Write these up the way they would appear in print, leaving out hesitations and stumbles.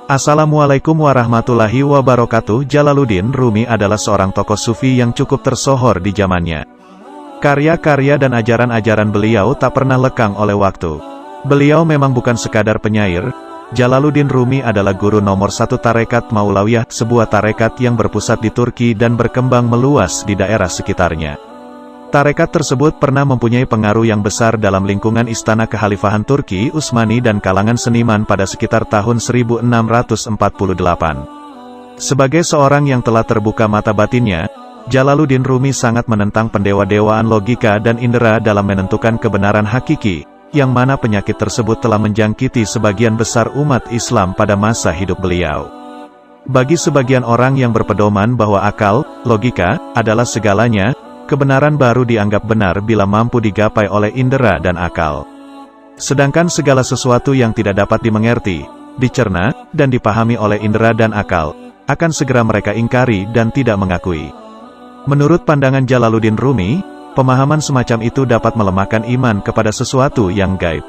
Assalamualaikum warahmatullahi wabarakatuh. Jalaluddin Rumi adalah seorang tokoh sufi yang cukup tersohor di zamannya. Karya-karya dan ajaran-ajaran beliau tak pernah lekang oleh waktu. Beliau memang bukan sekadar penyair. Jalaluddin Rumi adalah guru nomor satu tarekat Maulawiyah, sebuah tarekat yang berpusat di Turki dan berkembang meluas di daerah sekitarnya. Tarekat tersebut pernah mempunyai pengaruh yang besar dalam lingkungan istana kekhalifahan Turki Utsmani dan kalangan seniman pada sekitar tahun 1648. Sebagai seorang yang telah terbuka mata batinnya, Jalaluddin Rumi sangat menentang pendewa-dewaan logika dan indera dalam menentukan kebenaran hakiki, yang mana penyakit tersebut telah menjangkiti sebagian besar umat Islam pada masa hidup beliau. Bagi sebagian orang yang berpedoman bahwa akal, logika, adalah segalanya, kebenaran baru dianggap benar bila mampu digapai oleh indera dan akal. Sedangkan segala sesuatu yang tidak dapat dimengerti, dicerna, dan dipahami oleh indera dan akal, akan segera mereka ingkari dan tidak mengakui. Menurut pandangan Jalaluddin Rumi, pemahaman semacam itu dapat melemahkan iman kepada sesuatu yang gaib.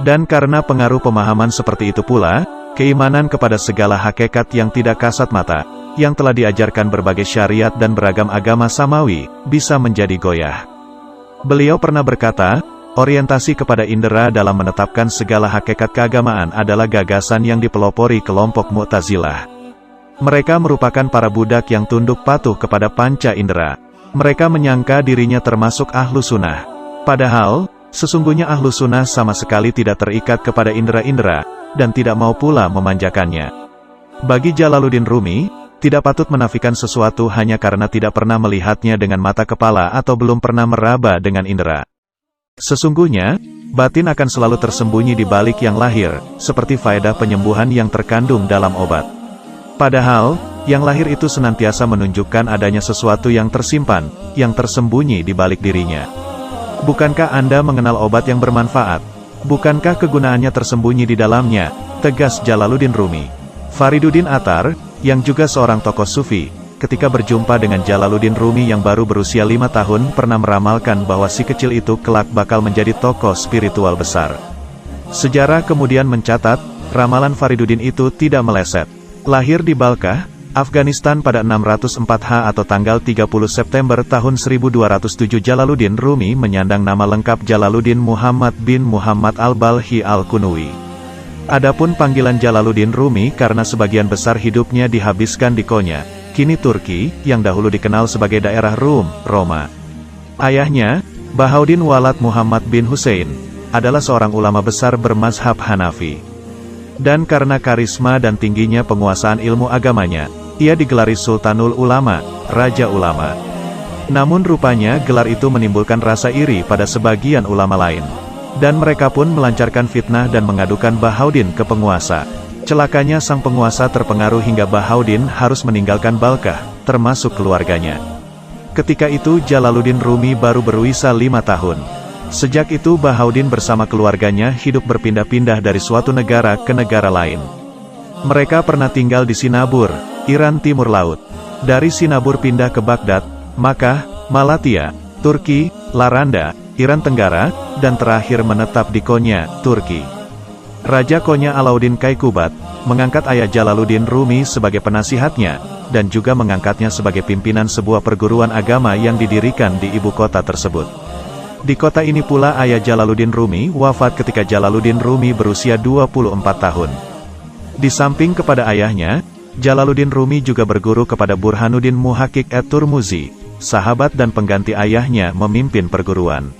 Dan karena pengaruh pemahaman seperti itu pula, keimanan kepada segala hakikat yang tidak kasat mata, yang telah diajarkan berbagai syariat dan beragam agama samawi, bisa menjadi goyah. Beliau pernah berkata, orientasi kepada indera dalam menetapkan segala hakikat keagamaan adalah gagasan yang dipelopori kelompok Mu'tazilah. Mereka merupakan para budak yang tunduk patuh kepada panca indera. Mereka menyangka dirinya termasuk ahlu sunnah. Padahal, sesungguhnya ahlu sunnah sama sekali tidak terikat kepada indera-indera, dan tidak mau pula memanjakannya. Bagi Jalaluddin Rumi, tidak patut menafikan sesuatu hanya karena tidak pernah melihatnya dengan mata kepala atau belum pernah meraba dengan indera. Sesungguhnya, batin akan selalu tersembunyi di balik yang lahir, seperti faedah penyembuhan yang terkandung dalam obat. Padahal, yang lahir itu senantiasa menunjukkan adanya sesuatu yang tersimpan, yang tersembunyi di balik dirinya. Bukankah Anda mengenal obat yang bermanfaat? Bukankah kegunaannya tersembunyi di dalamnya? Tegas Jalaluddin Rumi. Fariduddin Attar, yang juga seorang tokoh sufi, ketika berjumpa dengan Jalaluddin Rumi yang baru berusia 5 tahun pernah meramalkan bahwa si kecil itu kelak bakal menjadi tokoh spiritual besar. Sejarah kemudian mencatat, ramalan Fariduddin itu tidak meleset. Lahir di Balkah, Afghanistan pada 604 atau tanggal 30 September tahun 1207, Jalaluddin Rumi menyandang nama lengkap Jalaluddin Muhammad bin Muhammad al-Balkhi al-Kunuwi. Adapun panggilan Jalaluddin Rumi karena sebagian besar hidupnya dihabiskan di Konya, kini Turki, yang dahulu dikenal sebagai daerah Rum, Roma. Ayahnya, Bahauddin Walad Muhammad bin Hussein, adalah seorang ulama besar bermazhab Hanafi. Dan karena karisma dan tingginya penguasaan ilmu agamanya, ia digelari Sultanul Ulama, Raja Ulama. Namun rupanya gelar itu menimbulkan rasa iri pada sebagian ulama lain. Dan mereka pun melancarkan fitnah dan mengadukan Bahauddin ke penguasa. Celakanya sang penguasa terpengaruh hingga Bahauddin harus meninggalkan Balkah, termasuk keluarganya. Ketika itu Jalaluddin Rumi baru berusia 5 tahun. Sejak itu Bahauddin bersama keluarganya hidup berpindah-pindah dari suatu negara ke negara lain. Mereka pernah tinggal di Sinabur, Iran Timur Laut. Dari Sinabur pindah ke Baghdad, Makkah, Malatya, Turki, Laranda, Iran Tenggara, dan terakhir menetap di Konya, Turki. Raja Konya Alauddin Kaykubat mengangkat ayah Jalaluddin Rumi sebagai penasihatnya, dan juga mengangkatnya sebagai pimpinan sebuah perguruan agama yang didirikan di ibu kota tersebut. Di kota ini pula ayah Jalaluddin Rumi wafat ketika Jalaluddin Rumi berusia 24 tahun. Di samping kepada ayahnya, Jalaluddin Rumi juga berguru kepada Burhanuddin Muhakkik at-Turmuzi, sahabat dan pengganti ayahnya memimpin perguruan.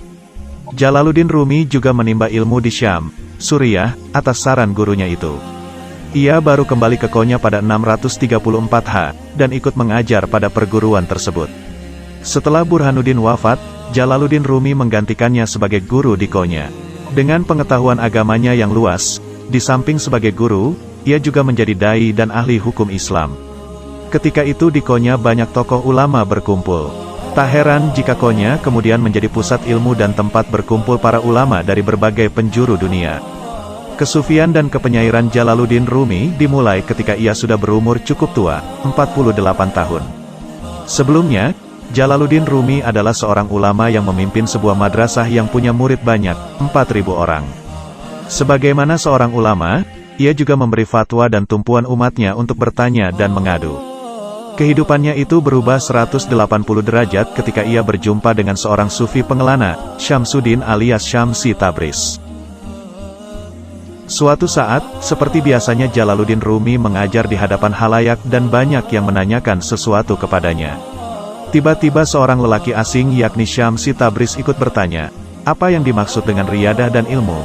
Jalaluddin Rumi juga menimba ilmu di Syam, Suriah, atas saran gurunya itu. Ia baru kembali ke Konya pada 634 dan ikut mengajar pada perguruan tersebut. Setelah Burhanuddin wafat, Jalaluddin Rumi menggantikannya sebagai guru di Konya. Dengan pengetahuan agamanya yang luas, di samping sebagai guru, ia juga menjadi dai dan ahli hukum Islam. Ketika itu di Konya banyak tokoh ulama berkumpul. Tak heran jika Konya kemudian menjadi pusat ilmu dan tempat berkumpul para ulama dari berbagai penjuru dunia. Kesufian dan kepenyairan Jalaluddin Rumi dimulai ketika ia sudah berumur cukup tua, 48 tahun. Sebelumnya, Jalaluddin Rumi adalah seorang ulama yang memimpin sebuah madrasah yang punya murid banyak, 4.000 orang. Sebagaimana seorang ulama, ia juga memberi fatwa dan tumpuan umatnya untuk bertanya dan mengadu. Kehidupannya itu berubah 180 derajat ketika ia berjumpa dengan seorang sufi pengelana, Syamsuddin alias Syamsi Tabriz. Suatu saat, seperti biasanya Jalaluddin Rumi mengajar di hadapan halayak dan banyak yang menanyakan sesuatu kepadanya. Tiba-tiba seorang lelaki asing yakni Syamsi Tabriz ikut bertanya, apa yang dimaksud dengan riyadah dan ilmu?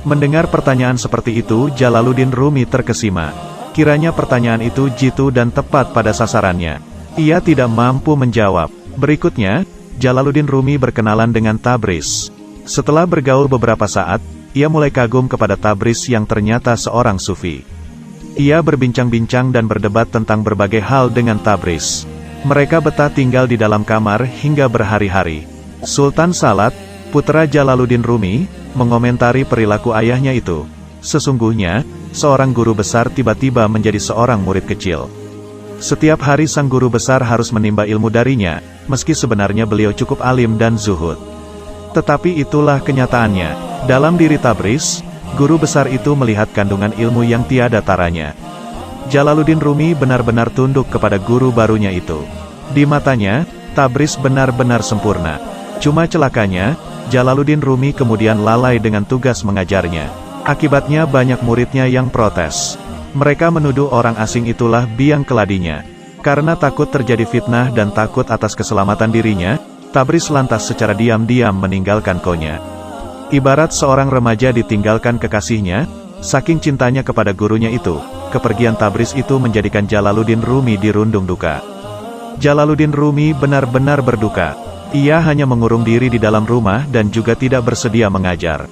Mendengar pertanyaan seperti itu, Jalaluddin Rumi terkesima. Kiranya pertanyaan itu jitu dan tepat pada sasarannya. Ia tidak mampu menjawab. Berikutnya, Jalaluddin Rumi berkenalan dengan Tabriz. Setelah bergaul beberapa saat, ia mulai kagum kepada Tabriz yang ternyata seorang sufi. Ia berbincang-bincang dan berdebat tentang berbagai hal dengan Tabriz. Mereka betah tinggal di dalam kamar hingga berhari-hari. Sultan Salat, putra Jalaluddin Rumi, mengomentari perilaku ayahnya itu. Sesungguhnya, seorang guru besar tiba-tiba menjadi seorang murid kecil. Setiap hari sang guru besar harus menimba ilmu darinya, meski sebenarnya beliau cukup alim dan zuhud. Tetapi itulah kenyataannya. Dalam diri Tabriz, guru besar itu melihat kandungan ilmu yang tiada taranya. Jalaluddin Rumi benar-benar tunduk kepada guru barunya itu. Di matanya, Tabriz benar-benar sempurna. Cuma celakanya, Jalaluddin Rumi kemudian lalai dengan tugas mengajarnya. Akibatnya banyak muridnya yang protes. Mereka menuduh orang asing itulah biang keladinya. Karena takut terjadi fitnah dan takut atas keselamatan dirinya, Tabriz lantas secara diam-diam meninggalkan konya. Ibarat seorang remaja ditinggalkan kekasihnya, saking cintanya kepada gurunya itu, kepergian Tabriz itu menjadikan Jalaluddin Rumi dirundung duka. Jalaluddin Rumi benar-benar berduka. Ia hanya mengurung diri di dalam rumah dan juga tidak bersedia mengajar.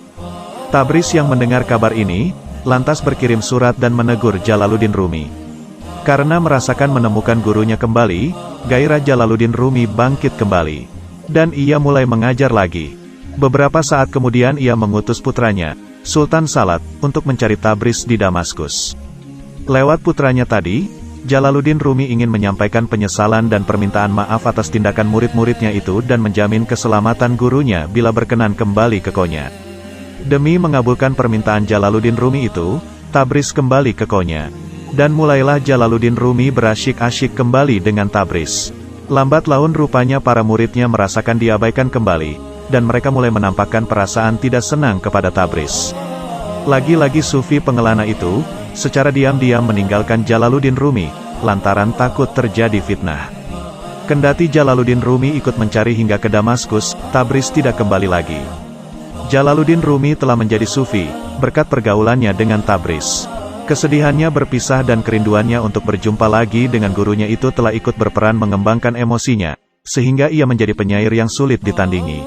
Tabriz yang mendengar kabar ini, lantas berkirim surat dan menegur Jalaluddin Rumi. Karena merasakan menemukan gurunya kembali, gairah Jalaluddin Rumi bangkit kembali. Dan ia mulai mengajar lagi. Beberapa saat kemudian ia mengutus putranya, Sultan Salat, untuk mencari Tabriz di Damaskus. Lewat putranya tadi, Jalaluddin Rumi ingin menyampaikan penyesalan dan permintaan maaf atas tindakan murid-muridnya itu dan menjamin keselamatan gurunya bila berkenan kembali ke konya. Demi mengabulkan permintaan Jalaluddin Rumi itu, Tabriz kembali ke konya. Dan mulailah Jalaluddin Rumi berasyik-asyik kembali dengan Tabriz. Lambat laun rupanya para muridnya merasakan diabaikan kembali, dan mereka mulai menampakkan perasaan tidak senang kepada Tabriz. Lagi-lagi sufi pengelana itu, secara diam-diam meninggalkan Jalaluddin Rumi, lantaran takut terjadi fitnah. Kendati Jalaluddin Rumi ikut mencari hingga ke Damaskus, Tabriz tidak kembali lagi. Jalaluddin Rumi telah menjadi sufi, berkat pergaulannya dengan Tabriz. Kesedihannya berpisah dan kerinduannya untuk berjumpa lagi dengan gurunya itu telah ikut berperan mengembangkan emosinya, sehingga ia menjadi penyair yang sulit ditandingi.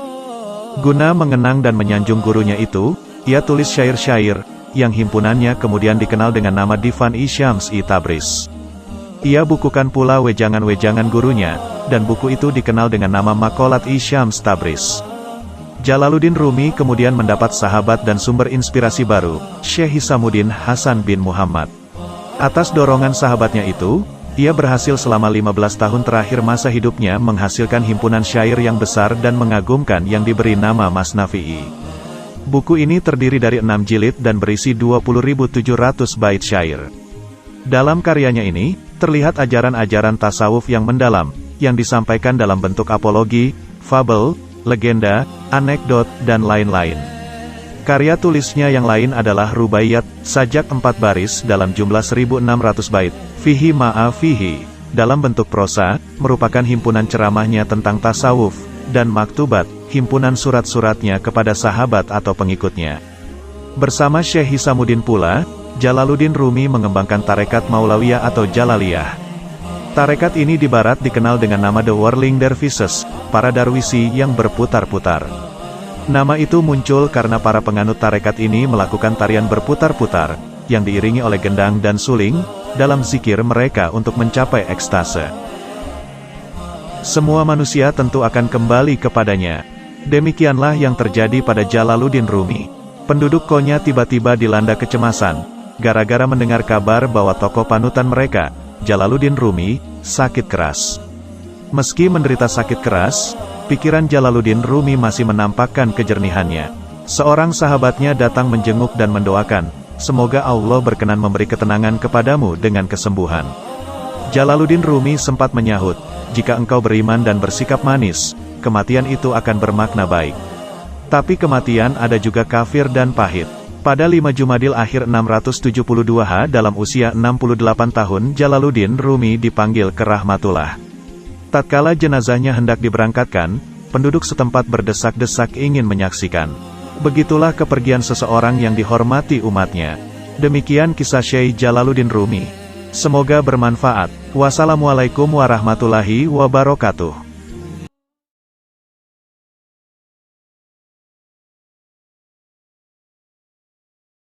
Guna mengenang dan menyanjung gurunya itu, ia tulis syair-syair, yang himpunannya kemudian dikenal dengan nama Divan-i Syams-i Tabriz. Ia bukukan pula wejangan-wejangan gurunya, dan buku itu dikenal dengan nama Maqalat-i Syams Tabriz. Jalaluddin Rumi kemudian mendapat sahabat dan sumber inspirasi baru, Syekh Hisamuddin Hasan bin Muhammad. Atas dorongan sahabatnya itu, ia berhasil selama 15 tahun terakhir masa hidupnya menghasilkan himpunan syair yang besar dan mengagumkan yang diberi nama Masnavi'i. Buku ini terdiri dari 6 jilid dan berisi 20.700 bait syair. Dalam karyanya ini, terlihat ajaran-ajaran tasawuf yang mendalam, yang disampaikan dalam bentuk apologi, fabel, legenda, anekdot, dan lain-lain. Karya tulisnya yang lain adalah Rubaiyat, sajak 4 baris dalam jumlah 1.600 bait, Fihi Ma'a Fihi, dalam bentuk prosa, merupakan himpunan ceramahnya tentang tasawuf, dan Maktubat, himpunan surat-suratnya kepada sahabat atau pengikutnya. Bersama Syekh Hisamuddin pula, Jalaluddin Rumi mengembangkan tarekat Maulawiyah atau Jalaliyah. Tarekat ini di barat dikenal dengan nama The Whirling Dervishes, para darwisi yang berputar-putar. Nama itu muncul karena para penganut tarekat ini melakukan tarian berputar-putar, yang diiringi oleh gendang dan suling, dalam zikir mereka untuk mencapai ekstase. Semua manusia tentu akan kembali kepadanya. Demikianlah yang terjadi pada Jalaluddin Rumi. Penduduk Konya tiba-tiba dilanda kecemasan, gara-gara mendengar kabar bahwa tokoh panutan mereka, Jalaluddin Rumi, sakit keras. Meski menderita sakit keras, pikiran Jalaluddin Rumi masih menampakkan kejernihannya. Seorang sahabatnya datang menjenguk dan mendoakan, semoga Allah berkenan memberi ketenangan kepadamu dengan kesembuhan. Jalaluddin Rumi sempat menyahut, jika engkau beriman dan bersikap manis, kematian itu akan bermakna baik. Tapi kematian ada juga kafir dan pahit. Pada 5 Jumadil Akhir 672 dalam usia 68 tahun Jalaluddin Rumi dipanggil ke Rahmatullah. Tatkala jenazahnya hendak diberangkatkan, penduduk setempat berdesak-desak ingin menyaksikan. Begitulah kepergian seseorang yang dihormati umatnya. Demikian kisah Syekh Jalaluddin Rumi. Semoga bermanfaat. Wassalamualaikum warahmatullahi wabarakatuh.